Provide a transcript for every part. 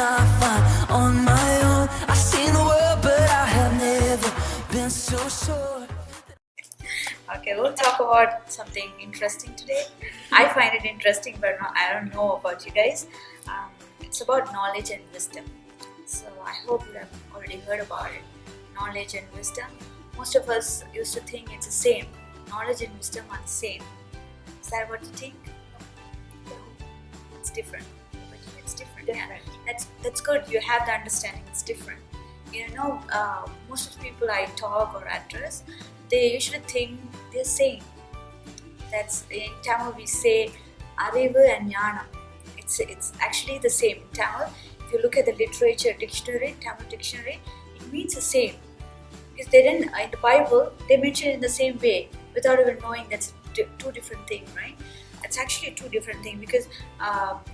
not fine on my own. I've seen the world, but I have never been so sure. Okay, we'll talk about something interesting today. I find it interesting, but I don't know about you guys. It's about knowledge and wisdom. So I hope you have already heard about it. Knowledge and wisdom. Most of us used to think it's the same. Knowledge and wisdom are the same. Is that what you think? No, it's different. But it's different. Yeah, that's good. You have the understanding. It's different. Most of the people I talk or address, they usually think they're same. That's in Tamil we say Arivu and Jnanam. It's actually the same. In Tamil, if you look at the literature dictionary, Tamil dictionary, it means the same. Because they didn't in the Bible they mention it in the same way without even knowing that's two different things, right? It's actually two different things because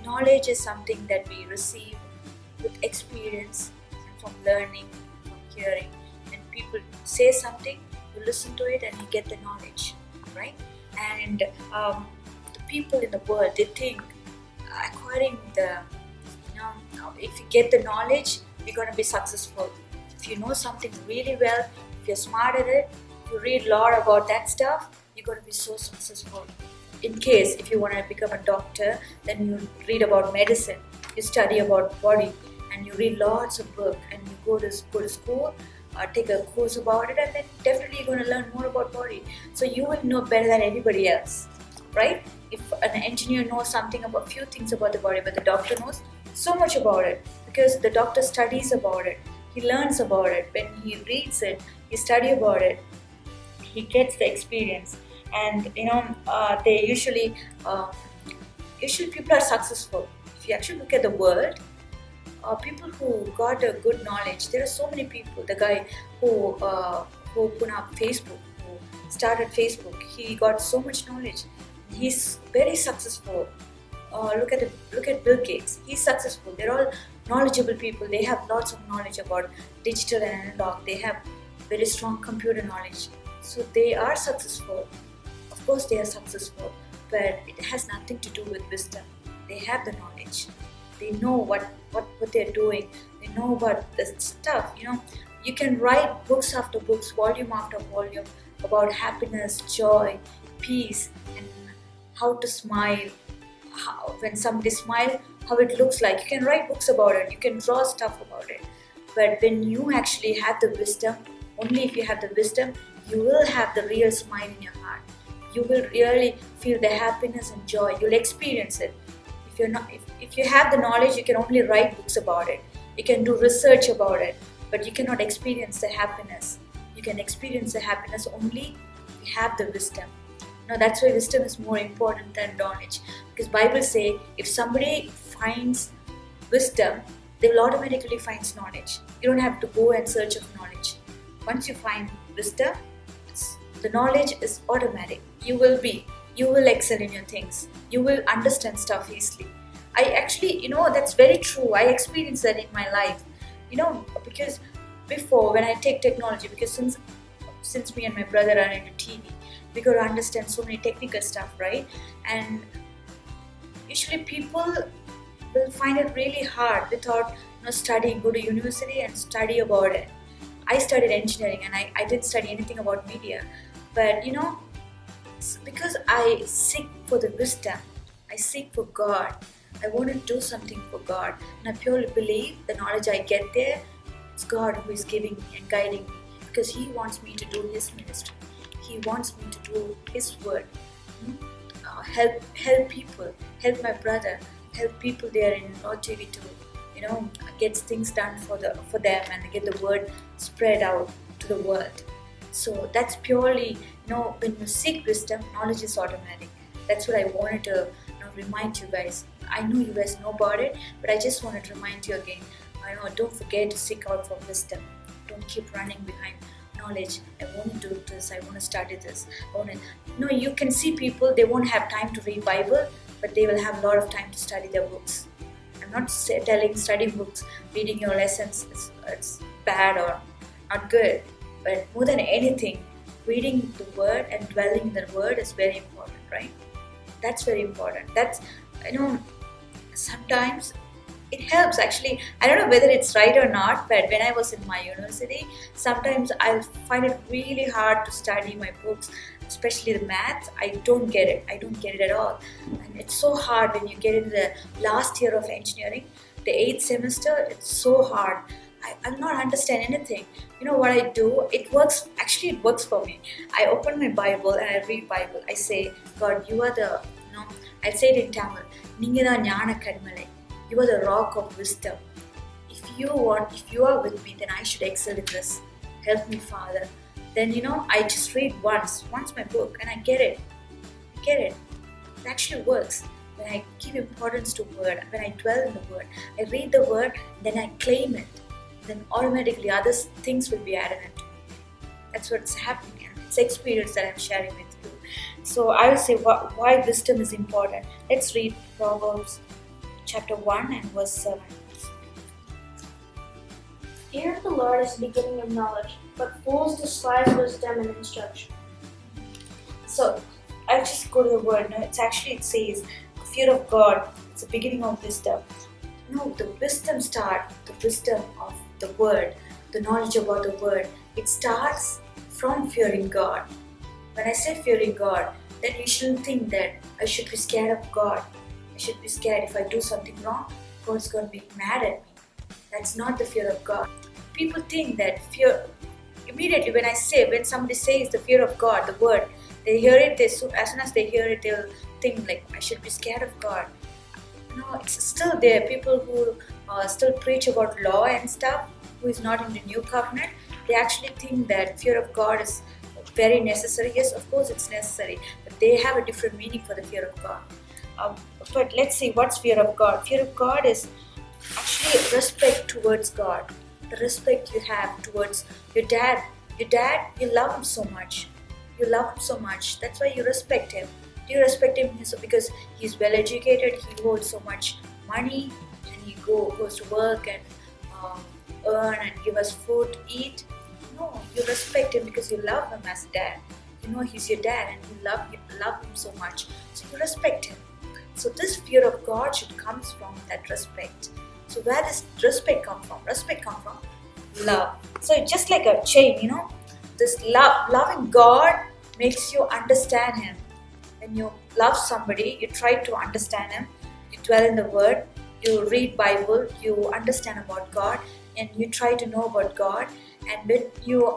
knowledge is something that we receive with experience and from learning, from hearing. When people say something, you listen to it and you get the knowledge, right? And the people in the world, they think acquiring if you get the knowledge, you're going to be successful. If you know something really well, if you're smart at it, if you read a lot about that stuff, you're going to be so successful. In case if you want to become a doctor, then you read about medicine, you study about body, and you read lots of books, and you go to school, take a course about it, and then definitely you're going to learn more about body. So you will know better than anybody else, right? If an engineer knows something about few things about the body, but the doctor knows so much about it because the doctor studies about it. He learns about it. When he reads it, he studies about it. He gets the experience, and they usually people are successful. If you actually look at the world, people who got a good knowledge, there are so many people. The guy who put up Facebook, who started Facebook, he got so much knowledge. He's very successful. Look at Bill Gates. He's successful. They're all knowledgeable people. They have lots of knowledge about digital and analog. They have very strong computer knowledge. So they are successful. Of course they are successful, but it has nothing to do with wisdom. They have the knowledge. They know what they're doing. They know about the stuff. You can write books after books, volume after volume about happiness, joy, peace, and how to smile. When somebody smiles, how it looks like. You can write books about it. You can draw stuff about it. But when you actually have the wisdom, only if you have the wisdom, you will have the real smile in your heart. You will really feel the happiness and joy. You'll experience it. If you have the knowledge, you can only write books about it. You can do research about it, but you cannot experience the happiness. You can experience the happiness only if you have the wisdom. Now that's why wisdom is more important than knowledge. Because Bible say if somebody finds wisdom, they will automatically find knowledge. You don't have to go and search of knowledge. Once you find wisdom, the knowledge is automatic. You will excel in your things. You will understand stuff easily. I actually, that's very true. I experienced that in my life. Because before when I take technology, because since me and my brother are into TV, we got to understand so many technical stuff, right? And usually people will find it really hard without studying, go to university and study about it. I studied engineering and I didn't study anything about media. But because I seek for the wisdom, I seek for God. I want to do something for God. And I purely believe the knowledge I get there, it's God who is giving me and guiding me. Because He wants me to do His ministry. He wants me to do His word. Help people, help my brother, help people there in Lord TV to, get things done for them and get the word spread out to the world. So that's purely, when you seek wisdom, knowledge is automatic. That's what I wanted to remind you guys. I know you guys know about it, but I just wanted to remind you again. Don't forget to seek out for wisdom. Don't keep running behind knowledge. I want to do this. I want to study this. You can see people, they won't have time to read Bible, but they will have a lot of time to study their books. I'm not telling studying books, reading your lessons, it's bad or not good. But more than anything, reading the word and dwelling in the word is very important, right? That's very important. Sometimes it helps actually. I don't know whether it's right or not, but when I was in my university, sometimes I find it really hard to study my books, especially the maths. I don't get it at all, and it's so hard when you get in the last year of engineering, the 8th semester. It's so hard. I'm not understand anything. You know what I do? It works. Actually, it works for me. I open my Bible and I read Bible. I say, God, you are the, I say it in Tamil. Ningida Jnana Kadmalai. You are the rock of wisdom. If you are with me, then I should excel in this. Help me, Father. Then I just read once my book, and I get it. I get it. It actually works. When I give importance to word, when I dwell in the word, I read the word, then I claim it. Then automatically other things will be added into me. That's what's happening. And it's experience that I'm sharing with you. So I will say why wisdom is important. Let's read Proverbs chapter 1 and verse 7. Fear of the Lord is the beginning of knowledge, but fools despise wisdom and instruction. So I'll just go to the word. No, it says fear of God. It's the beginning of wisdom. No, the wisdom of the word, the knowledge about the word. It starts from fearing God. When I say fearing God, then you shouldn't think that I should be scared of God. I should be scared if I do something wrong, God's going to be mad at me. That's not the fear of God. People think that fear, immediately when somebody says the fear of God, the word, they hear it, as soon as they hear it, they'll think like, I should be scared of God. No, it's still there. People who still preach about law and stuff, who is not in the new covenant, they actually think that fear of God is very necessary. Yes, of course it's necessary, but they have a different meaning for the fear of God. But let's see, what's fear of God? Fear of God is actually respect towards God. The respect you have towards your dad. Your dad, you love him so much. You love him so much. That's why you respect him. Do you respect him because he's well educated, he holds so much money, and he goes to work and earn and give us food to eat? No, you respect him because you love him as a dad. You know he's your dad and you love him so much. So you respect him. So this fear of God should come from that respect. So where does respect come from? Respect comes from love. So it's just like a chain, this loving God makes you understand him. When you love somebody, you try to understand him, you dwell in the word, you read Bible, you understand about God, and you try to know about God. And when you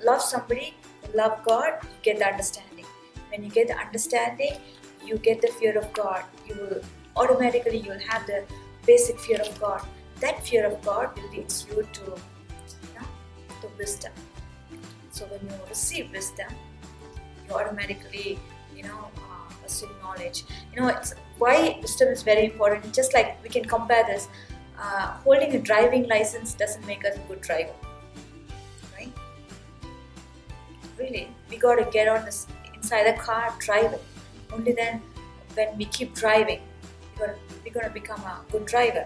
love somebody, you love God, you get the understanding. When you get the understanding, you get the fear of God. You'll have the basic fear of God. That fear of God will lead you to wisdom. So when you receive wisdom, you automatically assume knowledge. It's why wisdom is very important. Just like we can compare this, holding a driving license doesn't make us a good driver, right? Really, we got to get on inside the car, drive it. Only then, when we keep driving, we're going to become a good driver.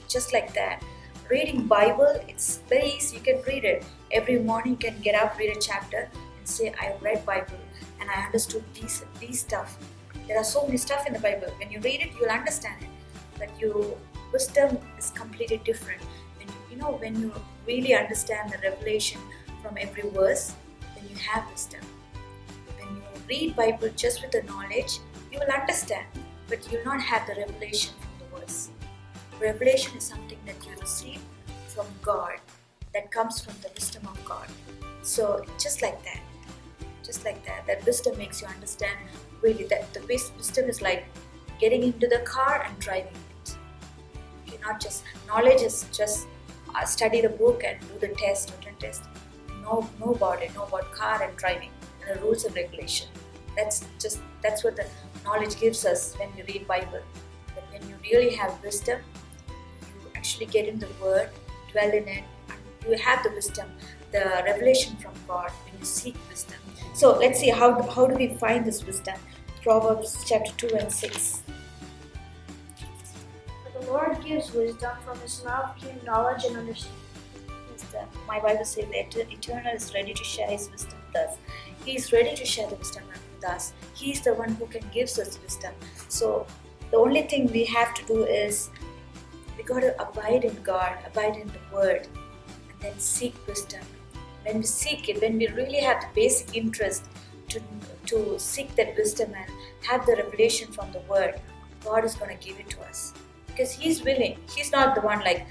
Just like that, reading Bible, it's very easy. You can read it every morning. You can get up, read a chapter, and say, I read Bible and I understood these stuff. There are so many stuff in the Bible. When you read it, you'll understand it. But wisdom is completely different. When you really understand the revelation from every verse, then you have wisdom. When you read Bible just with the knowledge, you will understand, but you'll not have the revelation from the verse. Revelation is something that you receive from God, that comes from the wisdom of God. So just like that, that wisdom makes you understand really that the wisdom is like getting into the car and driving it. Okay, not just knowledge is just study the book and do the test, written test. Know about it, know about car and driving and the rules and regulation. That's what the knowledge gives us when we read Bible. But when you really have wisdom, you actually get in the word, dwell in it, and you have the wisdom, the revelation from God when you seek wisdom. So let's see how do we find this wisdom? Proverbs chapter 2 and 6. For the Lord gives wisdom, from his mouth came knowledge and understanding. My Bible says that Eternal is ready to share his wisdom with us. He is ready to share the wisdom with us. He is the one who can give us wisdom. So the only thing we have to do is we got to abide in God, abide in the Word, and then seek wisdom. When we seek it, when we really have the basic interest to seek that wisdom and have the revelation from the Word, God is going to give it to us because He's willing. He's not the one like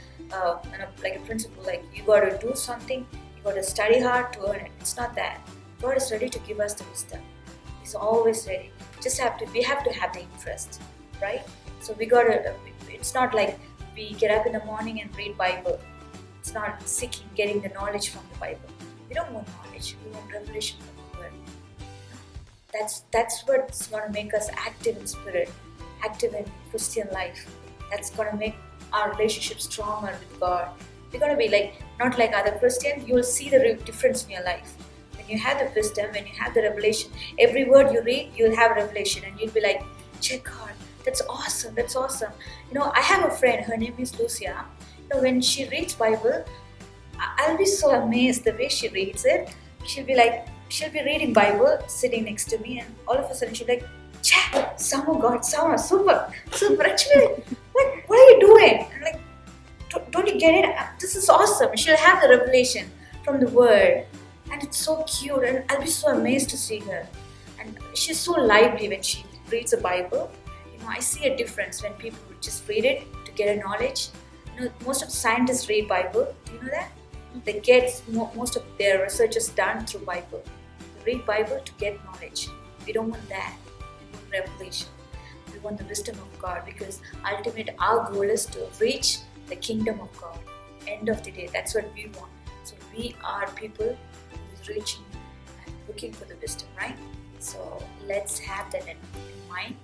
like a principle, like you got to do something, you got to study hard to earn it. It's not that. God is ready to give us the wisdom. He's always ready. We have to have the interest, right? So we got to. It's not like we get up in the morning and read Bible. It's not seeking, getting the knowledge from the Bible. We don't want knowledge. We want revelation from the Word. That's what's going to make us active in spirit, active in Christian life. That's going to make our relationship stronger with God. We're going to be like, not like other Christians. You will see the difference in your life. When you have the wisdom, when you have the revelation, every word you read, you'll have revelation and you'll be like, check God, that's awesome, that's awesome. I have a friend, her name is Lucia. When she reads Bible, I'll be so amazed the way she reads it. She'll be reading Bible sitting next to me, and all of a sudden she'll be like, check, Sama God, Sama, super. Actually, like, what are you doing? I'm like, don't you get it? This is awesome. She'll have the revelation from the Word, and it's so cute, and I'll be so amazed to see her. And she's so lively when she reads the Bible. I see a difference when people just read it to get a knowledge. Most of the scientists read Bible. Do you know that? They get most of their research is done through Bible. They read Bible to get knowledge. We don't want that. We want revelation. We want the wisdom of God, because ultimately our goal is to reach the kingdom of God. End of the day, that's what we want. So we are people who is reaching and looking for the wisdom, right? So let's have that in mind.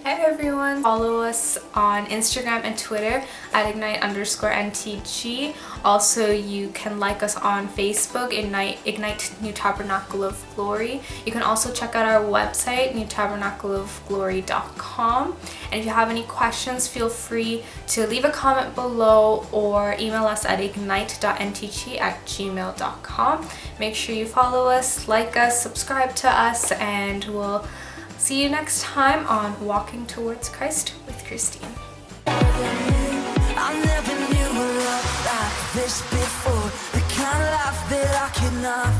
Hi everyone, follow us on Instagram and Twitter at ignite_NTG. Also, you can like us on Facebook, Ignite New Tabernacle of Glory. You can also check out our website, newtabernacleofglory.com. And if you have any questions, feel free to leave a comment below or email us at ignite.ntg@gmail.com. Make sure you follow us, like us, subscribe to us, and we'll see you next time on Walking Towards Christ with Christine. I never knew a love like this before. The kind of life that I cannot